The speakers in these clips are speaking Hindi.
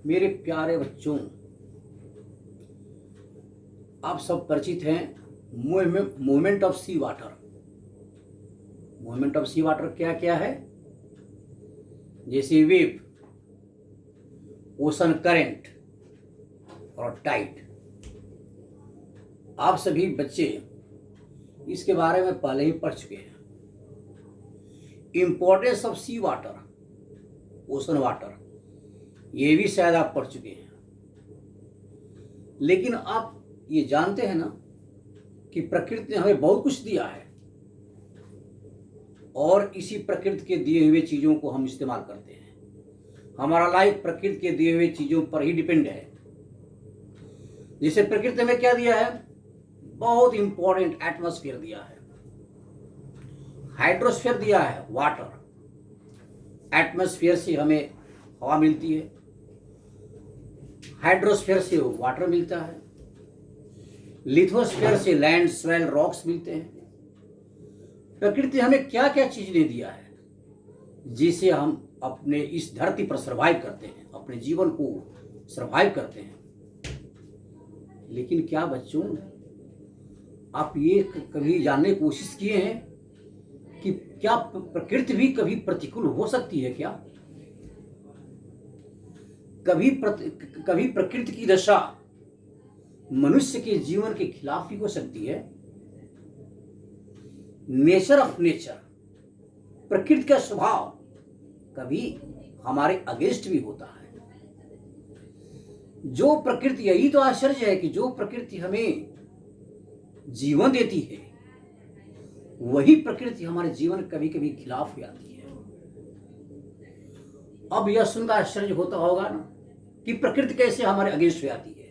मेरे प्यारे बच्चों, आप सब परिचित हैं movement of sea water. Movement of sea water क्या क्या है? जैसे वेव, ओशन करंट और टाइड। आप सभी बच्चे इसके बारे में पहले ही पढ़ चुके हैं। Importance of sea water, ocean water, ये भी शायद आप पढ़ चुके हैं। लेकिन आप ये जानते हैं ना कि प्रकृति ने हमें बहुत कुछ दिया है और इसी प्रकृति के दिए हुए चीजों को हम इस्तेमाल करते हैं। हमारा लाइफ प्रकृति के दिए हुए चीजों पर ही डिपेंड है। जैसे प्रकृति ने हमें क्या दिया है? बहुत इंपॉर्टेंट एटमॉस्फेयर दिया है, हाइड्रोस्फीयर दिया है, वाटर। एटमॉस्फेयर से हमें हवा मिलती है, हाइड्रोस्फीयर से वाटर मिलता है, लिथोस्फीयर से लैंड, स्वेल, रॉक्स मिलते हैं। प्रकृति हमें क्या क्या चीज ने दिया है जिसे हम अपने इस धरती पर सरवाइव करते हैं, अपने जीवन को सरवाइव करते हैं। लेकिन क्या बच्चों, आप ये कभी जानने की कोशिश किए हैं कि क्या प्रकृति भी कभी प्रतिकूल हो सकती है? क्या कभी प्रकृति की दशा मनुष्य के जीवन के खिलाफ भी हो सकती है? नेचर ऑफ नेचर, प्रकृति का स्वभाव कभी हमारे अगेंस्ट भी होता है। जो प्रकृति, यही तो आश्चर्य है कि जो प्रकृति हमें जीवन देती है वही प्रकृति हमारे जीवन कभी कभी खिलाफ भी आती है। अब यह सुनकर आश्चर्य होता होगा ना कि प्रकृति कैसे हमारे अगेंस्ट हो जाती है,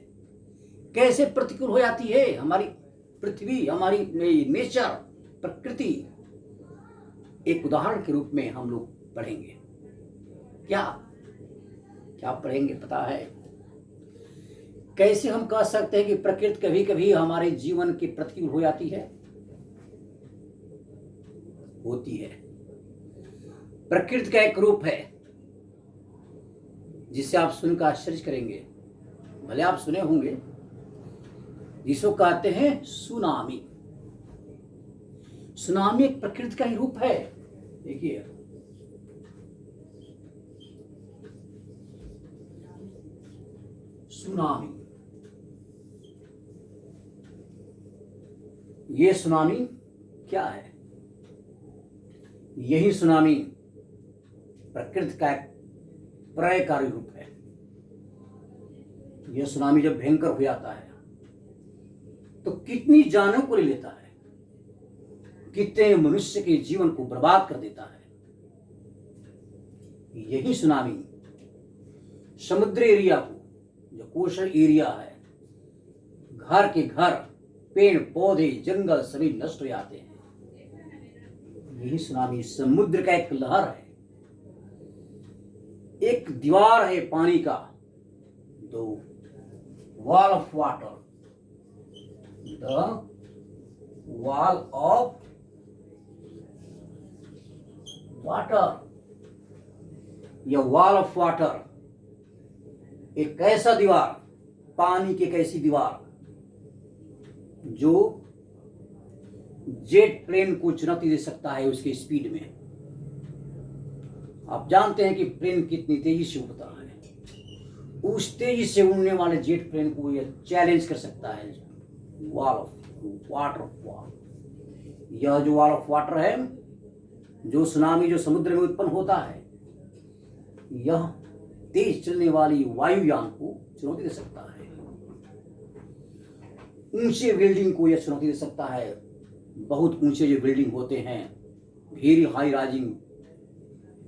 कैसे प्रतिकूल हो जाती है हमारी पृथ्वी, हमारी नेचर, प्रकृति। एक उदाहरण के रूप में हम लोग पढ़ेंगे। क्या क्या पढ़ेंगे पता है? कैसे हम कह सकते हैं कि प्रकृति कभी कभी हमारे जीवन के प्रतिकूल हो जाती है? होती है। प्रकृति का एक रूप है जिसे आप सुनकर आश्चर्य करेंगे, भले आप सुने होंगे, जिसको कहते हैं सुनामी। सुनामी एक प्रकृति का ही रूप है। देखिए, सुनामी, ये सुनामी क्या है? यही सुनामी प्रकृति का एक प्रलयकारी रूप है। यह सुनामी जब भयंकर हो जाता है तो कितनी जानों को ले लेता है, कितने मनुष्य के जीवन को बर्बाद कर देता है। यही सुनामी समुद्री एरिया को, जो कोस्टल एरिया है, घर के घर, पेड़ पौधे, जंगल सभी नष्ट हो जाते हैं। यही सुनामी समुद्र का एक लहर है, एक दीवार है पानी का, दो wall of water, the wall of water. यह वॉल ऑफ वाटर एक ऐसा दीवार, पानी की एक ऐसी दीवार जो जेट प्लेन को चुनौती दे सकता है उसके स्पीड में। आप जानते हैं कि प्लेन कितनी तेजी से उड़ता है, उस तेजी से उड़ने वाले जेट प्लेन को यह चैलेंज कर सकता है। वॉल ऑफ वाटर, यह जो वॉल ऑफ वाटर है, जो सुनामी जो समुद्र में उत्पन्न होता है, यह तेज चलने वाली वायुयान को चुनौती दे सकता है। ऊंचे बिल्डिंग को यह चुनौती दे सकता है। बहुत ऊंचे जो बिल्डिंग होते हैं, very high rising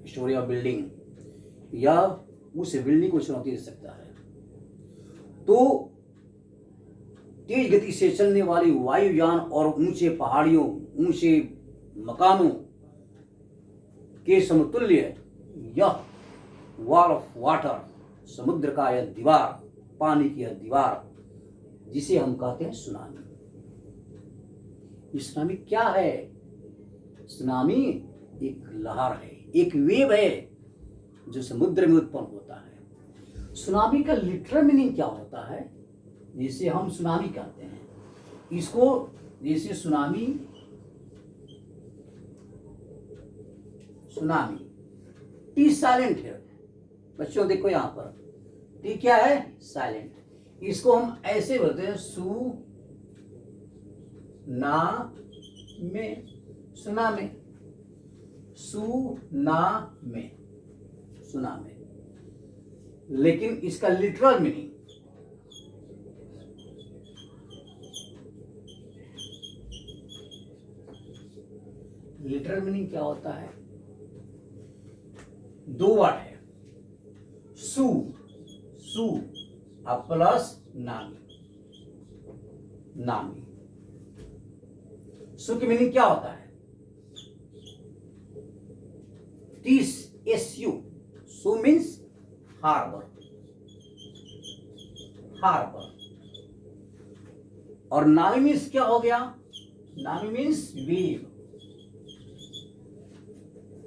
story of building, या उस बिल्डिंग को चुनौती दे सकता है। तो तेज गति से चलने वाली वायुयान और ऊंचे पहाड़ियों, ऊंचे मकानों के समतुल्य यह वॉल ऑफ वाटर, समुद्र का यह दीवार, पानी की यह दीवार, जिसे हम कहते हैं सुनामी। ये सुनामी क्या है? सुनामी एक लहर है, एक वेव है जो समुद्र में उत्पन्न होता है। सुनामी का लिटरल मीनिंग क्या होता है? जिसे हम सुनामी कहते हैं, इसको जैसे सुनामी टी साइलेंट है बच्चों, देखो यहाँ पर टी क्या है? साइलेंट। इसको हम ऐसे बोलते हैं सु ना में, सुना में, सुना में, सुना में। लेकिन इसका लिटरल मीनिंग क्या होता है? दो वर्ड है, सु प्लस नामी। सु की मीनिंग क्या होता है? SU, सु मीन्स हार्बर, और नामी मीन्स क्या हो गया? नामी मीन्स वेव।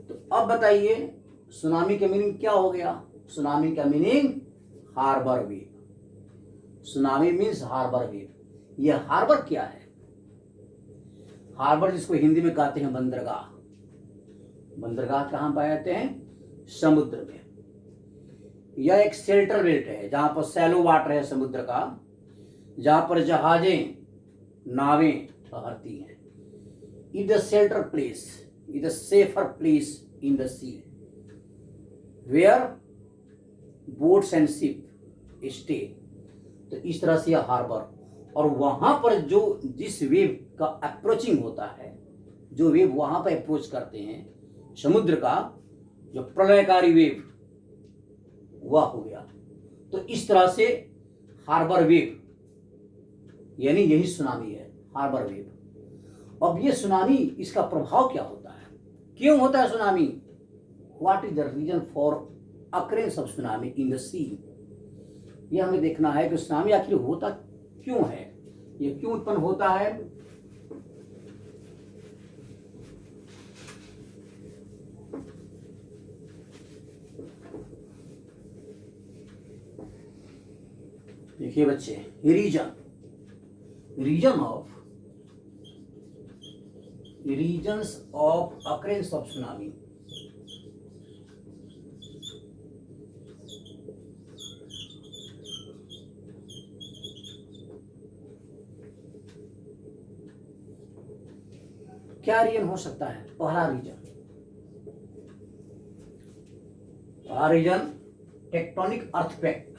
तो अब बताइए सुनामी का मीनिंग क्या हो गया? सुनामी का meaning harbour wave. Tsunami means harbour wave. यह हार्बर क्या है? हार्बर जिसको हिंदी में कहते हैं बंदरगाह। बंदरगाह कहाँ पाए जाते हैं? समुद्र में। यह एक शेल्टर बेल्ट है जहां पर सैलो वाटर है समुद्र का, जहां पर जहाजें, नावें ठहरती हैं। It the shelter place, it the safer place in the sea where boats and ship stay. तो इस तरह से यह हार्बर, और वहां पर जो जिस वेव का अप्रोचिंग होता है, जो वेव वहां पर अप्रोच करते हैं समुद्र का, जो प्रलयकारी वेव, वह हो गया। तो इस तरह से हार्बर वेव यानी यही सुनामी है, हार्बर वेव। अब ये सुनामी, इसका प्रभाव क्या होता है? क्यों होता है tsunami? What is the reason for occurrence of tsunami in the sea? यह हमें देखना है कि सुनामी आखिर होता क्यों है, ये क्यों उत्पन्न होता है। देखिए बच्चे, reasons of occurrence of tsunami. क्या रीजन हो सकता है? पहला रीजन टेक्टोनिक अर्थक्वेक।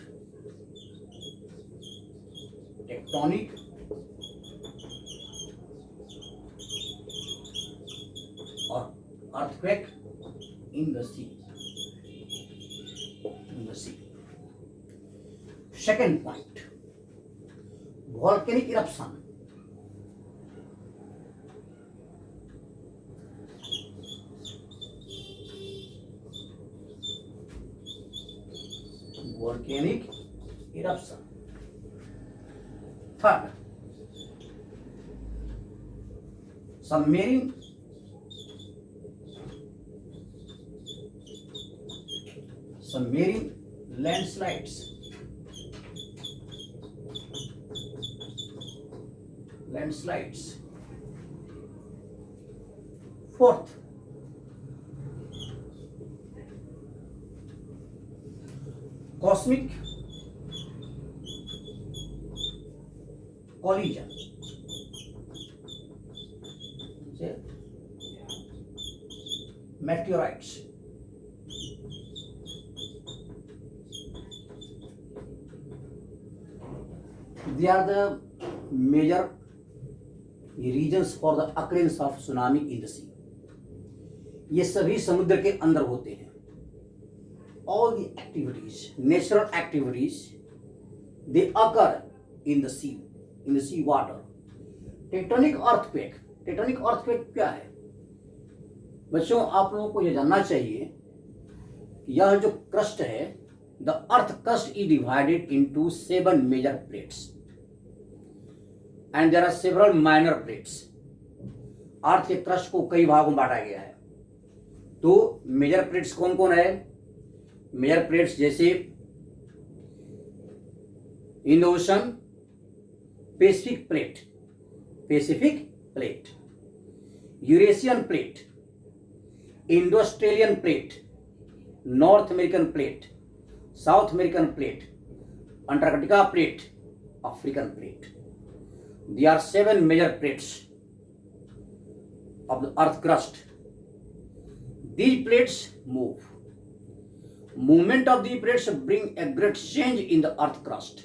टेक्टोनिक और earthquake in the sea. Second point, volcanic eruption. volcanic eruption. Third, submarine landslides. Fourth, cosmic collision. Meteorites. They are the major regions for the occurrence of tsunami in the sea. ये सभी समुद्र के अंदर होते हैं। All the activities, natural activities, they occur in the sea water. Tectonic earthquake क्या है? बच्चों आप लोगों को यह जानना चाहिए कि यह जो क्रस्ट है, the earth crust is divided into 7 major plates and there are several minor plates. अर्थ के क्रस्ट को कई भागों में बांटा गया है। तो मेजर प्लेट्स कौन कौन है? मेजर प्लेट्स जैसे in the ocean Pacific plate, Eurasian plate, Indo Australian plate, north American plate, south American plate, Antarctica plate, African plate. There are 7 major plates of the earth crust. These plates move. Movement of these plates bring a great change in the earth crust.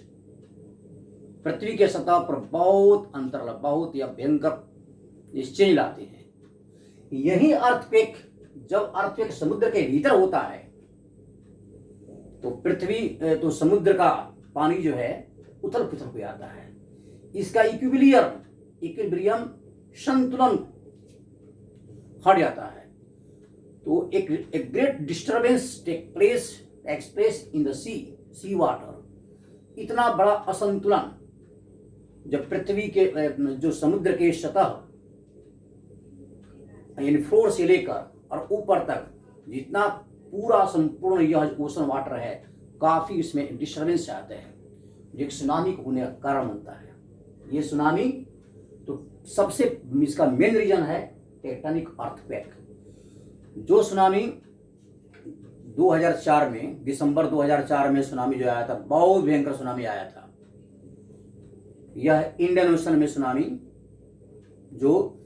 पृथ्वी के सतह पर बहुत अंतर, बहुत या भयंकर चेंज लाते हैं. यही अर्थक्वेक, जब अर्थक्वेक समुद्र के भीतर होता है तो समुद्र का पानी जो है उथल पुथल हो जाता है. इसका इक्विलिब्रियम संतुलन हट जाता है. तो एक great disturbance takes place in the sea water. इतना बड़ा असंतुलन जब पृथ्वी के जो समुद्र के सतह यानी फ्लोर से लेकर और ऊपर तक जितना पूरा संपूर्ण यह ओशन वाटर है, काफी इसमें डिस्टर्बेंस आते हैं, जो एक सुनामी होने का कारण बनता है. ये सुनामी तो सबसे इसका मेन रीजन है टेक्टोनिक अर्थक्वेक. जो सुनामी 2004 में, दिसंबर 2004 में सुनामी जो आया था, बहुत भयंकर सुनामी आया था. यह इंडियन ओशन में सुनामी, जो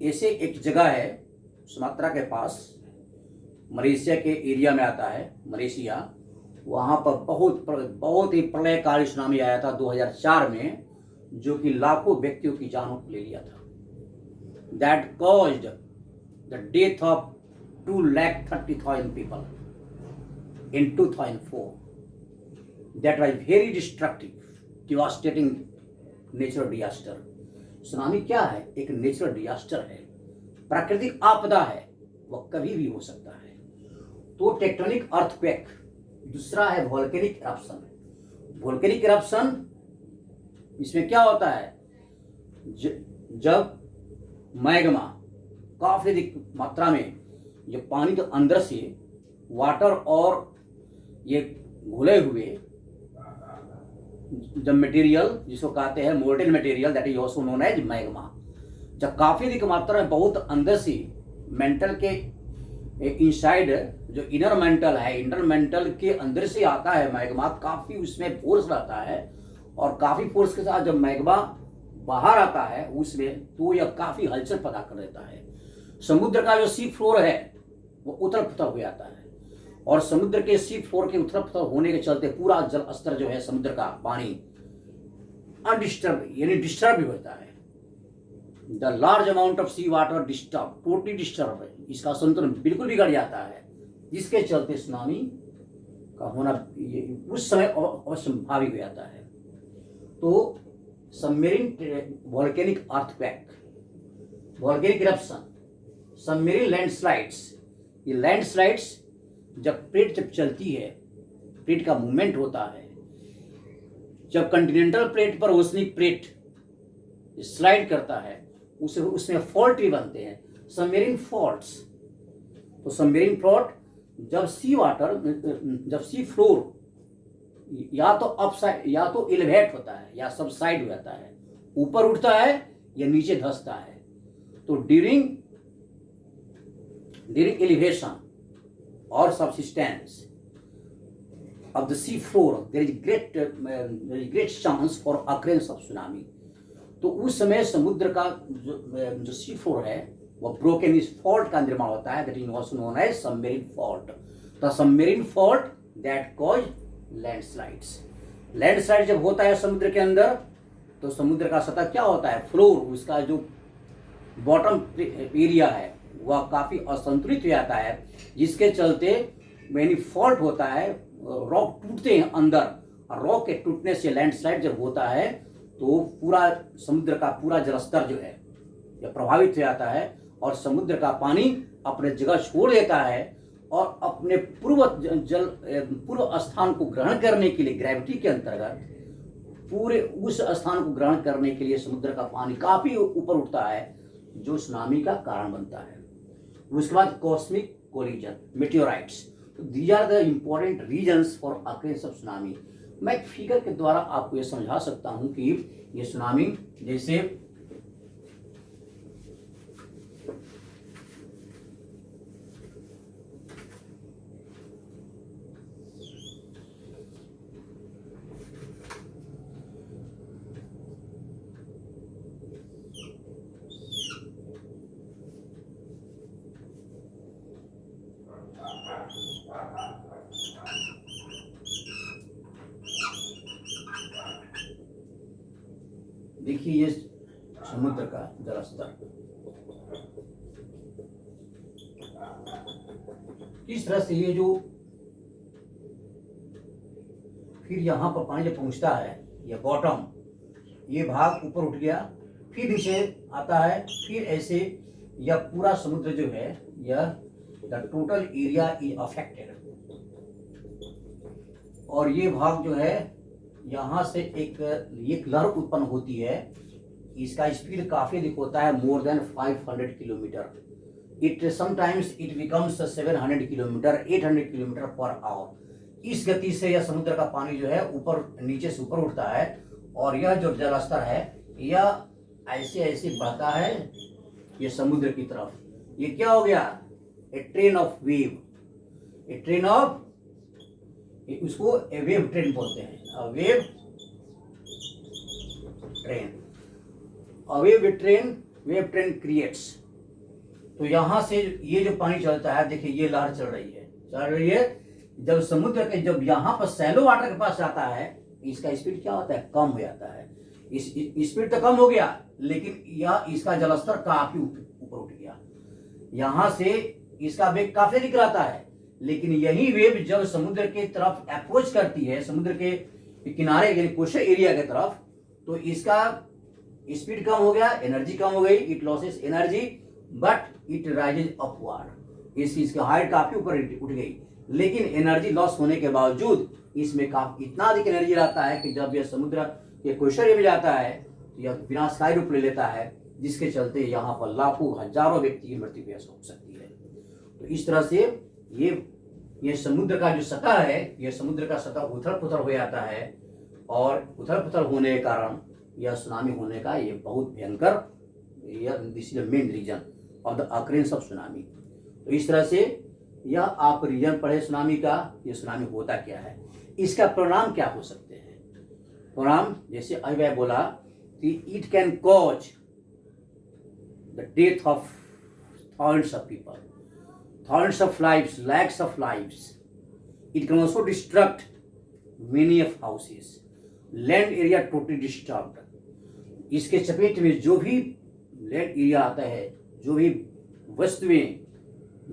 ऐसे एक जगह है सुमात्रा के पास, मलेशिया के एरिया में आता है, मलेशिया. वहां पर बहुत ही प्रलयकारी सुनामी आया था 2004 में, जो कि लाखों व्यक्तियों की जानों को ले लिया था. That caused the death of 2,30,000 people in 2004. That was very destructive, devastating natural disaster. Tsunami क्या है? एक नेचुरल डिजास्टर है, प्राकृतिक आपदा है, वह कभी भी हो सकता है. तो टेक्टोनिक अर्थक्वेक. दूसरा है वोल्केनिक इरप्शन. वोल्केनिक इरप्शन, इसमें क्या होता है? जब मैग्मा काफी अधिक मात्रा में, ये पानी तो अंदर से वाटर और ये घुले हुए जब मटेरियल, जिसको कहते हैं molten material, that is also known as magma, जब काफी अधिक मात्रा में बहुत अंदर से मेंटल के इनसाइड, जो इनर मेंटल है, इंटर मेंटल के अंदर से आता है मैग्मा, काफी उसमें फोर्स रहता है, और काफी फोर्स के साथ जब मैग्मा बाहर आता है उसमें, तो यह काफी हलचल पैदा कर देता है. समुद्र का जो सी फ्लोर है वो उथल पुथल हो जाता है, और समुद्र के सी फ्लोर के उथल पुथल होने के चलते पूरा जल स्तर जो है समुद्र का पानी अनडिस्टर्ब यानी डिस्टर्ब भी होता है. The large amount of sea water disturb, totally disturb है, इसका संतुलन बिल्कुल बिगड़ जाता है, जिसके चलते सुनामी का होना उस समय असंभावित हो जाता है. तो submarine volcanic earthquake, volcanic eruption, submarine landslides. ये लैंडस्लाइड्स जब प्लेट चलती है, प्लेट का मूवमेंट होता है, जब कॉन्टिनेंटल प्लेट पर ओशनिक प्लेट स्लाइड करता है, उसमें फॉल्ट भी बनते हैं, सबमरीन फॉल्ट्स. तो सबमरीन फॉल्ट जब सी फ्लोर या तो अपसाइड या तो एलिवेट होता है या सबसाइड हो जाता है, ऊपर उठता है या नीचे धंसता है. तो ड्यूरिंग एलिवेशन और subsistence of the sea floor there is great chance for occurrence of tsunami. तो उस समय समुद्र का जो सी फ्लोर है वह ब्रोकन, इस फॉल्ट का निर्माण होता है, that is also known as submarine fault. The submarine fault that cause landslides. Landslide जब होता है समुद्र के अंदर, तो समुद्र का सतह क्या होता है, फ्लोर, उसका जो बॉटम एरिया है वह काफी असंतुलित हो जाता है, जिसके चलते यानी फॉल्ट होता है, रॉक टूटते हैं अंदर, और रॉक के टूटने से लैंडस्लाइड जब होता है तो पूरा समुद्र का पूरा जलस्तर जो है यह प्रभावित हो जाता है, और समुद्र का पानी अपने जगह छोड़ देता है, और अपने पूर्व स्थान को ग्रहण करने के लिए ग्रेविटी के अंतर्गत पूरे उस स्थान को ग्रहण करने के लिए समुद्र का पानी काफी ऊपर उठता है, जो सुनामी का कारण बनता है. उसके बाद cosmic collision, meteorites. These are the important reasons for occurrence of tsunami. मैं एक फिगर के द्वारा आपको ये समझा सकता हूं कि ये सुनामी जैसे देखिए ये समुद्र का जलस्तर इस तरह से ये जो फिर यहाँ पर पानी जब पहुंचता है ये बॉटम ये भाग ऊपर उठ गया फिर नीचे आता है फिर ऐसे यह पूरा समुद्र जो है यह the total area is affected और ये भाग जो है यहाँ से एक लहर उत्पन्न होती है। इसका स्पीड काफी अधिक होता है more than 500 kilometre. It sometimes it becomes 700 kilometre 800 kilometre per hour. इस गति से यह समुद्र का पानी जो है ऊपर नीचे से ऊपर उठता है और यह जो जलस्तर है यह ऐसे ऐसे बहता है ये समुद्र की तरफ। ये क्या हो गया? A train of wave. A train of उसको वेव ट्रेन बोलते हैं। Wave train wave train creates. तो यहां से ये जो पानी चलता है देखिए ये लहर चल रही है जब समुद्र के जब यहाँ पर सैलो वाटर के पास जाता है इसका स्पीड क्या होता है? कम हो जाता है। इस स्पीड तो कम हो गया लेकिन यह इसका जलस्तर काफी ऊपर उठ गया। यहां से इसका वेग काफी अधिक रहता है लेकिन यही वेव जब समुद्र के तरफ अप्रोच करती है समुद्र के किनारे यानी कोस्टल एरिया के तरफ तो इसका स्पीड कम हो गया एनर्जी कम हो गई। It losses energy but it rises upward. इसकी हाइट काफी ऊपर उठ गई लेकिन एनर्जी लॉस होने के बावजूद इसमें काफी इतना अधिक एनर्जी रहता है कि जब यह समुद्र के कोस्टल एरिया में जाता है तो यह विनाशकारी रूप ले लेता है जिसके चलते यहाँ पर लाखों हजारों व्यक्ति की मृत्यु हो सकती है। तो इस तरह से ये समुद्र का जो सतह है यह समुद्र का सतह उथल पुथल हो जाता है और उथल पुथल होने के कारण यह सुनामी होने का ये बहुत भयंकर this is the main reason of the occurrence of tsunami. तो इस तरह से यह आप रीजन पढ़े सुनामी का। ये सुनामी होता क्या है, इसका परिणाम क्या हो सकते हैं। परिणाम जैसे अभी मैं बोला कि it can cause the death of thousands of people, thousands of lives, lakhs of lives. It can also destruct many of houses. Land area totally disturbed. इसके चपेट में जो भी लैंड एरिया आता है जो भी वस्तुएं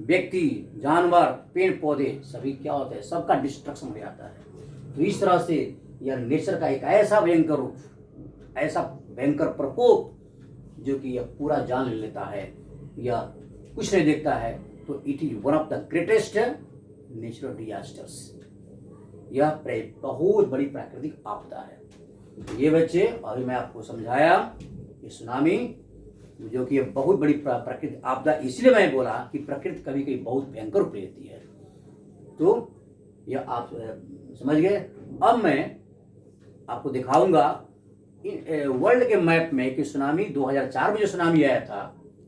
व्यक्ति जानवर पेड़ पौधे सभी क्या होता है सबका डिस्ट्रक्शन हो जाता है। तो इस तरह से यह नेचर का एक ऐसा भयंकर रूप ऐसा भयंकर प्रकोप जो कि यह पूरा जान ले लेता है या कुछ नहीं देखता है। तो it is one of the greatest natural disasters. यह बहुत बड़ी प्राकृतिक आपदा है। ये बच्चे अभी मैं आपको समझाया कि सुनामी जो कि बहुत बड़ी प्राकृतिक आपदा इसलिए मैं बोला कि प्रकृति कभी कभी बहुत भयंकर रूप लेती है। तो यह आप समझ गए। अब मैं आपको दिखाऊंगा वर्ल्ड के मैप में कि सुनामी 2004 में जो सुनामी आया था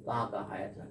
कहाँ कहाँ आया था।